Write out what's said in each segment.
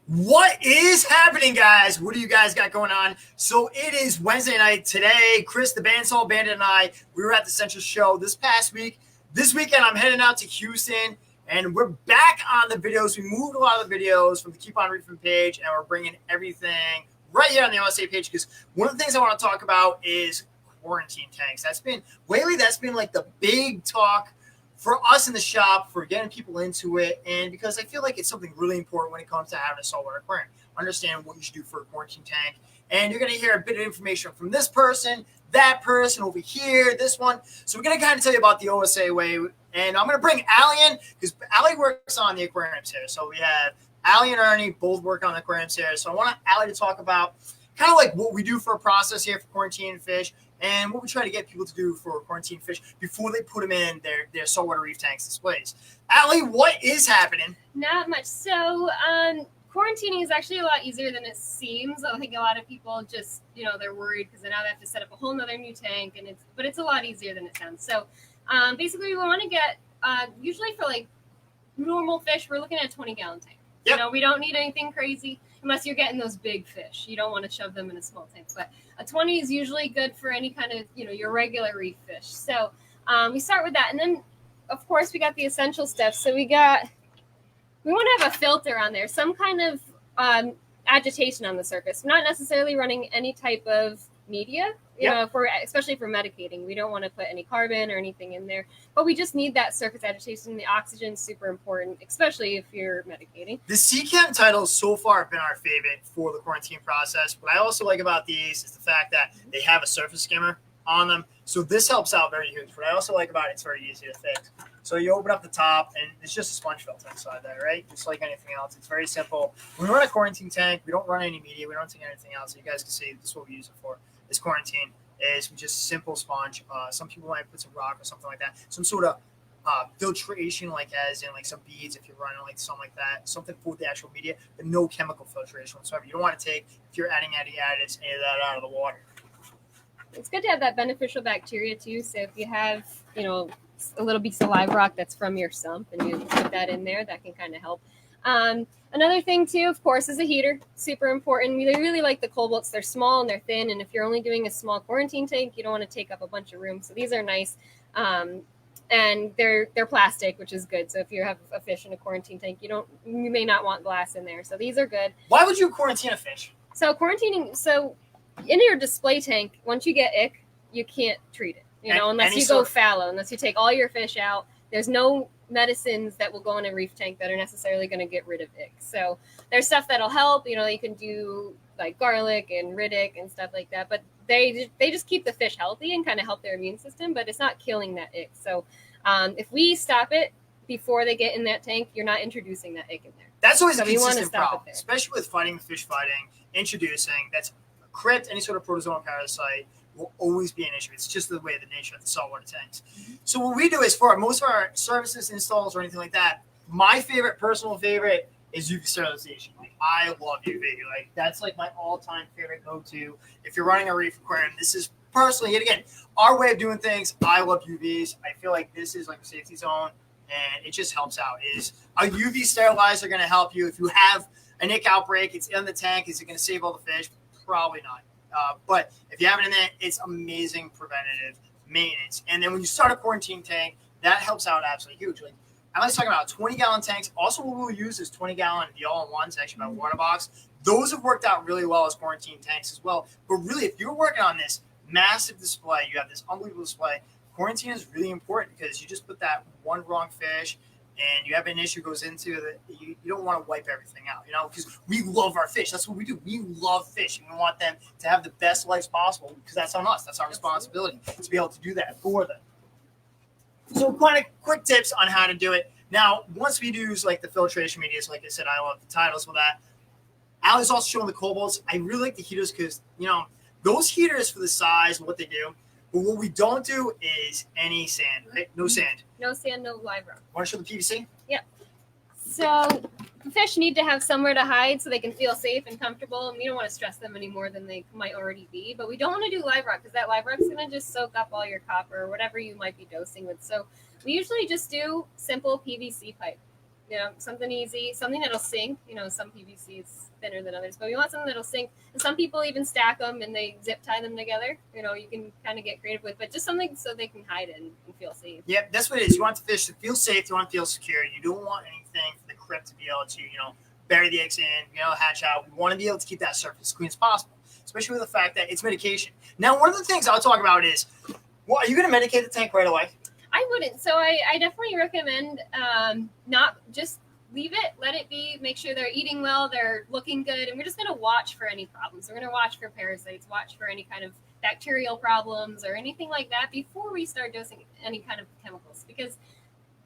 What is happening, guys? What do you guys got going on? So it is Wednesday night today. Chris, the Bandsaw Bandit, and I, we were at the Central Show this past week. This weekend, I'm heading out to Houston, and we're back on the videos. We moved a lot of the videos from the Keep On Reefing page, and we're bringing everything right here on the OSA page because one of the things I want to talk about is quarantine tanks. That's been like the big talk for us in the shop, for getting people into it, and because I feel like it's something really important when it comes to having a saltwater aquarium. Understand what you should do for a quarantine tank. And you're going to hear a bit of information from this person, that person over here, this one. So we're going to kind of tell you about the OSA way. And I'm going to bring Allie in because Allie works on the aquariums here. So we have Allie and Ernie both work on the aquariums here. So I want Allie to talk about kind of like what we do for a process here for quarantine fish and what we try to get people to do for quarantine fish before they put them in their saltwater reef tanks displays. Allie, what is happening? Not much. So quarantining is actually a lot easier than it seems. I think a lot of people just, they're worried because now they have to set up a whole nother new tank, but it's a lot easier than it sounds. So basically we want to get, usually for like normal fish, we're looking at a 20-gallon tank. Yep. We don't need anything crazy unless you're getting those big fish. You don't want to shove them in a small tank, but a 20 is usually good for any kind of, your regular reef fish. So we start with that. And then, of course, we got the essential steps. So we want to have a filter on there, some kind of agitation on the surface. We're not necessarily running any type of media, especially for medicating. We don't want to put any carbon or anything in there, but we just need that surface agitation. The oxygen is super important, especially if you're medicating. The CCAM titles so far have been our favorite for the quarantine process. What I also like about these is the fact that they have a surface skimmer on them. So this helps out very huge. What I also like about it, it's very easy to fix. So you open up the top, and it's just a sponge filter inside there, right? Just like anything else. It's very simple. When we run a quarantine tank, we don't run any media. We don't take anything else. So you guys can see this is what we use it for. This quarantine is just simple sponge. Some people might put some rock or something like that. Some sort of filtration, like as in like some beads if you're running like something like that. Something for the actual media, but no chemical filtration whatsoever. You don't want to take, if you're adding any additives, any of that out of the water. It's good to have that beneficial bacteria too. So if you have, a little piece of live rock that's from your sump and you put that in there, that can kind of help. Another thing too, of course, is a heater. Super important. We really like the Cobalts. They're small and they're thin. And if you're only doing a small quarantine tank, you don't want to take up a bunch of room. So these are nice. And they're plastic, which is good. So if you have a fish in a quarantine tank, you may not want glass in there. So these are good. Why would you quarantine a fish? So in your display tank, once you get ick, you can't treat it, unless you go fallow, unless you take all your fish out. There's no medicines that will go in a reef tank that are necessarily going to get rid of ick. So there's stuff that'll help, you can do like garlic and Riddick and stuff like that, but they just keep the fish healthy and kind of help their immune system, but it's not killing that ick. So if we stop it before they get in that tank, you're not introducing that ick in there. That's always a consistent problem, especially with fighting fish fighting, introducing that's crypt, any sort of protozoan parasite will always be an issue. It's just the way the nature of the saltwater tanks. Mm-hmm. So what we do is for most of our services, installs, or anything like that, my personal favorite is UV sterilization. Like, I love UV. Like that's like my all-time favorite go-to. If you're running a reef aquarium, this is personally, yet again, our way of doing things. I love UVs. I feel like this is like a safety zone, and it just helps out. Is a UV sterilizer going to help you if you have an ick outbreak? It's in the tank. Is it going to save all the fish? Probably not. But if you have it in there, it's amazing preventative maintenance. And then when you start a quarantine tank, that helps out absolutely huge. Like I was talking about 20-gallon tanks. Also, what we'll use is 20-gallon, the all-in-ones, actually my water box. Those have worked out really well as quarantine tanks as well. But really, if you're working on this massive display, you have this unbelievable display, quarantine is really important because you just put that one wrong fish and you have an issue goes into that, you don't want to wipe everything out, because we love our fish. That's what we do. We love fish, and we want them to have the best lives possible because that's on us. That's our responsibility to be able to do that for them. So kind of quick tips on how to do it. Now, once we use like the filtration media, so like I said, I love the titles for that. Allie's also showing the Cobalts. I really like the heaters because, those heaters for the size and what they do. But what we don't do is any sand, right? No sand. No sand, no live rock. Want to show the PVC? Yep. So the fish need to have somewhere to hide so they can feel safe and comfortable. And we don't want to stress them any more than they might already be. But we don't want to do live rock because that live rock is going to just soak up all your copper or whatever you might be dosing with. So we usually just do simple PVC pipe. something easy, something that'll sink. Some PVC is thinner than others, but we want something that'll sink. And some people even stack them and they zip tie them together. You can kind of get creative with, but just something so they can hide it and feel safe. Yep, that's what it is. You want the fish to feel safe. You want to feel secure. You don't want anything for the crypt to be able to, bury the eggs in, hatch out. We want to be able to keep that surface as clean as possible, especially with the fact that it's medication. Now, one of the things I'll talk about is, well, are you going to medicate the tank right away? I wouldn't. So I definitely recommend not just leave it, let it be, make sure they're eating well, they're looking good, and we're just going to watch for any problems. We're going to watch for parasites, watch for any kind of bacterial problems or anything like that before we start dosing any kind of chemicals, because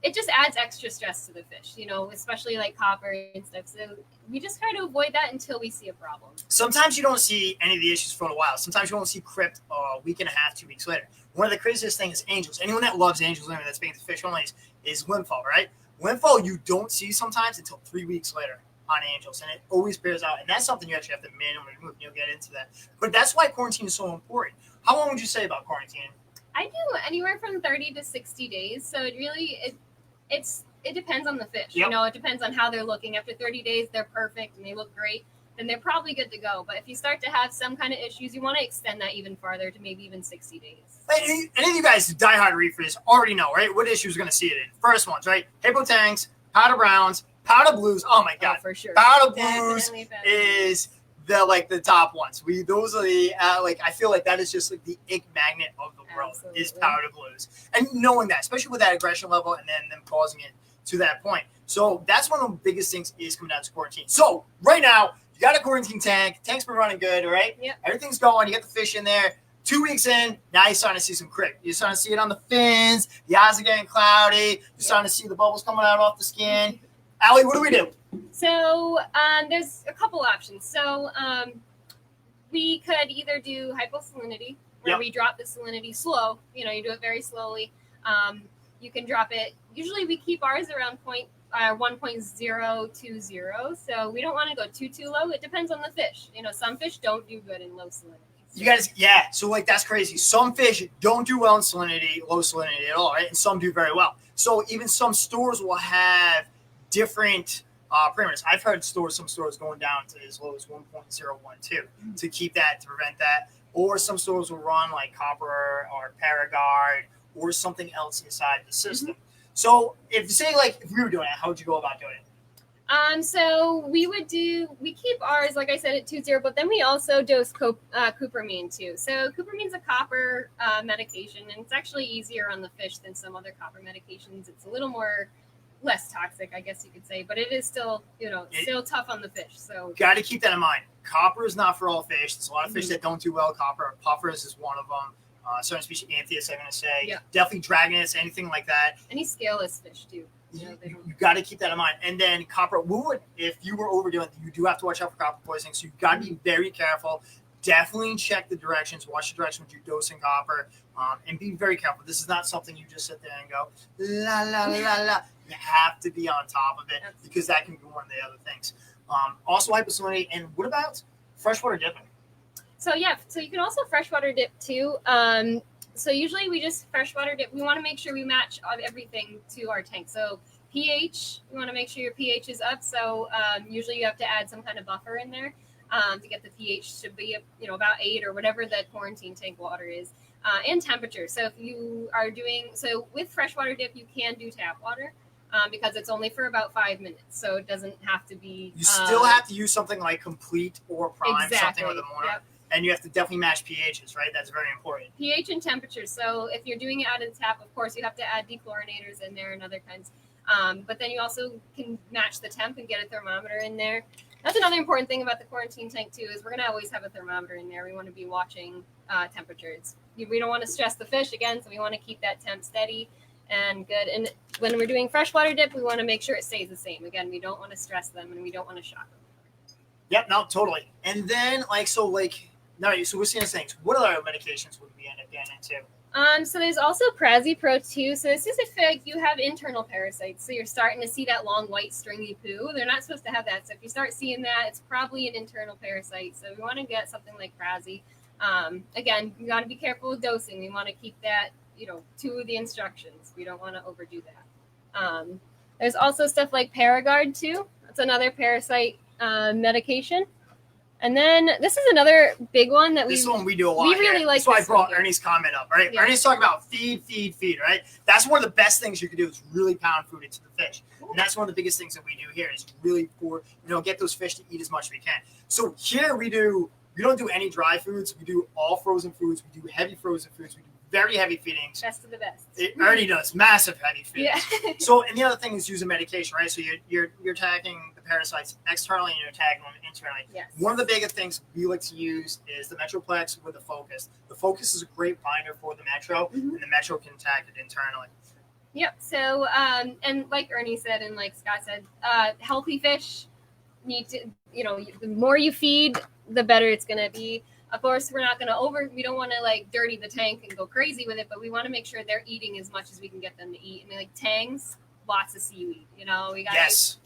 it just adds extra stress to the fish, especially like copper and stuff. So we just try to avoid that until we see a problem. Sometimes you don't see any of the issues for a while. Sometimes you won't see crypt a week and a half, 2 weeks later. One of the craziest things is angels. Anyone that loves angels, that's being the fish only, is windfall, right? Windfall you don't see sometimes until 3 weeks later on angels, and it always bears out. And that's something you actually have to manually remove. You'll get into that. But that's why quarantine is so important. How long would you say about quarantine? I do anywhere from 30 to 60 days. So it depends on the fish. Yep. It depends on how they're looking. After 30 days, they're perfect and they look great. Then they're probably good to go. But if you start to have some kind of issues, you want to extend that even farther to maybe even 60 days. Any of you guys, diehard reefers, already know, right? What issues are going to see it in? First ones, right? Hippo tanks, powder browns, powder blues. Oh my God, for sure. Powder blues is the top ones. Those are the I feel like that is just like the ink magnet of the world. Absolutely. Is powder blues, and knowing that, especially with that aggression level, and then them causing it to that point. So that's one of the biggest things is coming down to quarantine. So right now you got a quarantine tank. Tank's been running good, all right? Yep. Everything's going. You got the fish in there. 2 weeks in, now you're starting to see some crypt. You're starting to see it on the fins. The eyes are getting cloudy. You're starting to see the bubbles coming out off the skin. Allie, what do we do? So there's a couple options. So we could either do hyposalinity, where we drop the salinity slow. You do it very slowly. You can drop it. Usually we keep ours around 1.020. So we don't want to go too low. It depends on the fish. Some fish don't do good in low salinity. You guys, yeah. So that's crazy. Some fish don't do well in salinity, low salinity at all, right? And some do very well. So even some stores will have different parameters. I've heard some stores going down to as low as 1.012 to keep that, to prevent that. Or some stores will run like copper or Paragard or something else inside the system. Mm-hmm. So if we were doing it, how would you go about doing it? So we keep ours, like I said, at 2.0, but then we also dose cupramine too. So cupramine's a copper medication, and it's actually easier on the fish than some other copper medications. It's a little less toxic, I guess you could say, but it is still, still tough on the fish. So got to keep that in mind. Copper is not for all fish. There's a lot of fish that don't do well. Copper, puffers is one of them. Certain species, Anthias, I'm going to say. Yeah. Definitely Dragonus, anything like that. Any scaleless fish too. You got to keep that in mind. And then copper, if you were overdoing it, you do have to watch out for copper poisoning. So you've got to be very careful. Definitely check the directions. Watch the directions when you're dosing copper, and be very careful. This is not something you just sit there and go la la la la. You have to be on top of it because that can be one of the other things. Also hyposalinity. And what about freshwater dipping? So you can also freshwater dip too. So usually we just freshwater dip. We want to make sure we match everything to our tank. So pH, you want to make sure your pH is up. So usually you have to add some kind of buffer in there to get the pH to be about 8 or whatever the quarantine tank water is, and temperature. So if you are with freshwater dip, you can do tap water because it's only for about 5 minutes. So it doesn't have to be. You still have to use something like Complete or Prime, something with a more. Yep. And you have to definitely match pHs, right? That's very important. pH and temperature. So if you're doing it out of the tap, of course, you have to add dechlorinators in there and other kinds. But then you also can match the temp and get a thermometer in there. That's another important thing about the quarantine tank, too, is we're going to always have a thermometer in there. We want to be watching temperatures. We don't want to stress the fish, again, so we want to keep that temp steady and good. And when we're doing freshwater dip, we want to make sure it stays the same. Again, we don't want to stress them, and we don't want to shock them. Yep, no, totally. And then, so we're seeing things. What other medications would we end up getting into? So there's also Prazipro too. So this is if you have internal parasites. So you're starting to see that long white stringy poo. They're not supposed to have that. So if you start seeing that, it's probably an internal parasite. So we want to get something like Prazi. Again, you got to be careful with dosing. We want to keep that, to the instructions. We don't want to overdo that. There's also stuff like Paragard too. That's another parasite medication. And then this is another big one that this one we do a lot. We really like. That's why I brought Ernie's comment up, right? Yeah. Ernie's talking about feed, right? That's one of the best things you can do is really pound food into the fish. And that's one of the biggest things that we do here is really get those fish to eat as much as we can. So here we don't do any dry foods. We do all frozen foods. We do heavy frozen foods. We do very heavy feedings. Best of the best. Ernie does massive heavy feedings. Yeah. So, and the other thing is using medication, right? So you're attacking the parasites externally and you're attacking them internally. Yes. One of the biggest things we like to use is the Metroplex with the Focus. The Focus is a great binder for the Metro, and the Metro can attack it internally. Yep. So, and like Ernie said, and like Scott said, healthy fish need to, the more you feed, the better it's going to be. Of course, we don't want to like dirty the tank and go crazy with it, but we want to make sure they're eating as much as we can get them to eat. And like tangs, lots of seaweed, we got to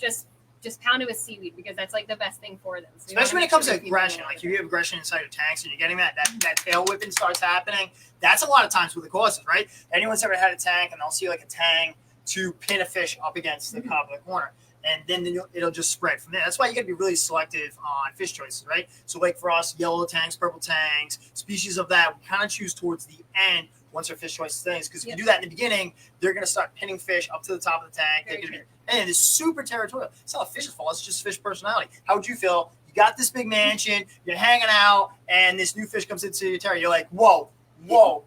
just pound it with seaweed because that's like the best thing for them. So especially when it comes to aggression, like if you have aggression inside your tanks and you're getting that tail whipping starts happening, that's a lot of times what the cause is, right? Anyone's ever had a tank and they'll see like a tang to pin a fish up against the top of the corner. And then it'll just spread from there. That's why you got to be really selective on fish choices, right? So like for us, yellow tanks, purple tanks, species of that, we kind of choose towards the end once our fish choice things. Because if you do that in the beginning, they're going to start pinning fish up to the top of the tank. They're going to be, and it's super territorial. It's not a fish's fault. It's just fish personality. How would you feel? You got this big mansion, you're hanging out, and this new fish comes into your territory. You're like, whoa.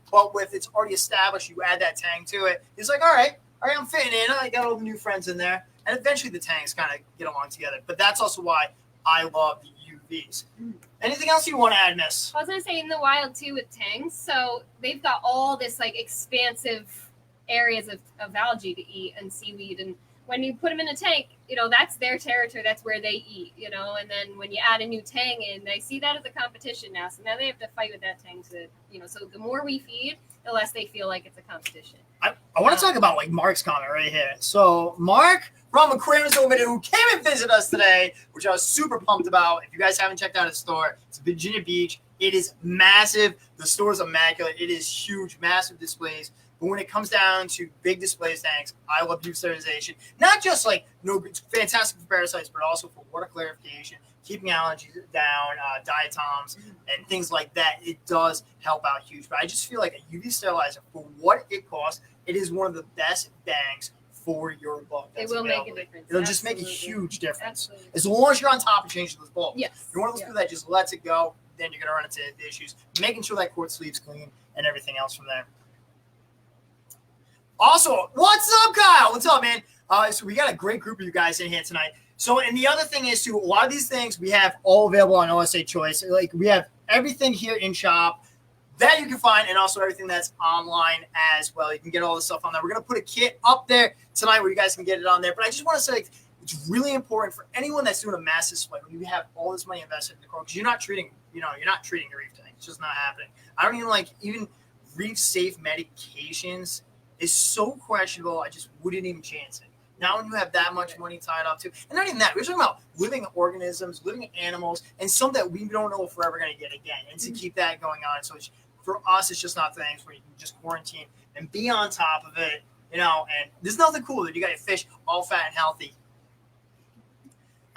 But with it's already established, you add that tang to it. It's like, all right, I'm fitting in. I got all the new friends in there. And eventually the tanks kind of get along together. But that's also why I love the UVs. Anything else you want to add, Miss? I was going to say in the wild, too, with tangs. So they've got all this, like, expansive areas of algae to eat and seaweed. And when you put them in a tank, that's their territory. That's where they eat, And then when you add a new tang in, they see that as a competition now. So now they have to fight with that tang to, so the more we feed, the less they feel like it's a competition. I want to talk about, like, Mark's comment right here. So Mark from Aquariums over there who came and visited us today, which I was super pumped about. If you guys haven't checked out his store, it's Virginia Beach. It is massive. The store is immaculate. It is huge, massive displays. But when it comes down to big display tanks, I love youth sterilization. Not just like it's fantastic for parasites, but also for water clarification, keeping allergies down, diatoms, and things like that. It does help out huge. But I just feel like a UV sterilizer, for what it costs, it is one of the best bangs for your bulk. It will make a difference. It'll just make a huge difference. Absolutely. As long as you're on top of changing those bulbs. Yes. You're one of those people that just lets it go, then you're going to run into the issues. Making sure that quart sleeve's clean and everything else from there. Also, what's up, Kyle? What's up, man? So we got a great group of you guys in here tonight. So, and the other thing is, too, a lot of these things we have all available on OSA Choice. Like, we have everything here in shop that you can find, and also everything that's online as well. You can get all this stuff on there. We're going to put a kit up there tonight where you guys can get it on there. But I just want to say, like, it's really important for anyone that's doing a massive split when you have all this money invested in the coral, because you're not treating your reef tank. It's just not happening. I don't even reef safe medications is so questionable. I just wouldn't even chance it. Now when you have that much money tied up to, and not even that, we're talking about living organisms, living animals, and some that we don't know if we're ever going to get again. And to keep that going on, so for us, it's just not things where you can just quarantine and be on top of it, and there's nothing cooler. You got your fish all fat and healthy.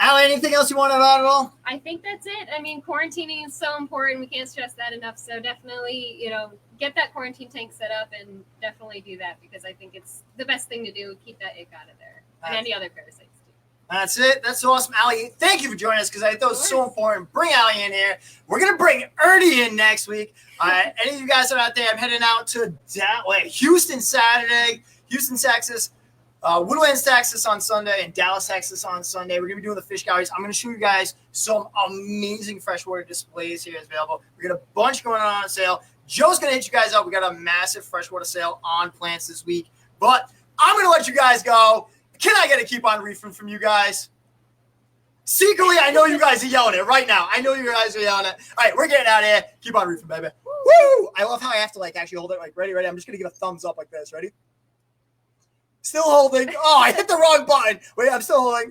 Allie, anything else you want to add at all? I think that's it. I mean, quarantining is so important. We can't stress that enough. So definitely, get that quarantine tank set up and definitely do that because I think it's the best thing to do. Keep that ick out of there and any other parasites too. That's it. That's awesome. Allie, thank you for joining us because I thought it was so important. Bring Allie in here. We're going to bring Ernie in next week. Any of you guys are out there, I'm heading out to Houston Saturday, Houston, Texas. Woodlands, Texas on Sunday and Dallas, Texas on Sunday. We're going to be doing the fish galleries. I'm going to show you guys some amazing freshwater displays here available. We got a bunch going on sale. Joe's going to hit you guys up. We got a massive freshwater sale on plants this week. But I'm going to let you guys go. Can I get a keep on reefing from you guys? Secretly, I know you guys are yelling it right now. I know you guys are yelling it. All right, we're getting out of here. Keep on reefing, baby. Woo! I love how I have to actually hold it. Ready? I'm just going to give a thumbs up like this. Ready? Still holding. Oh, I hit the wrong button. Wait, I'm still holding.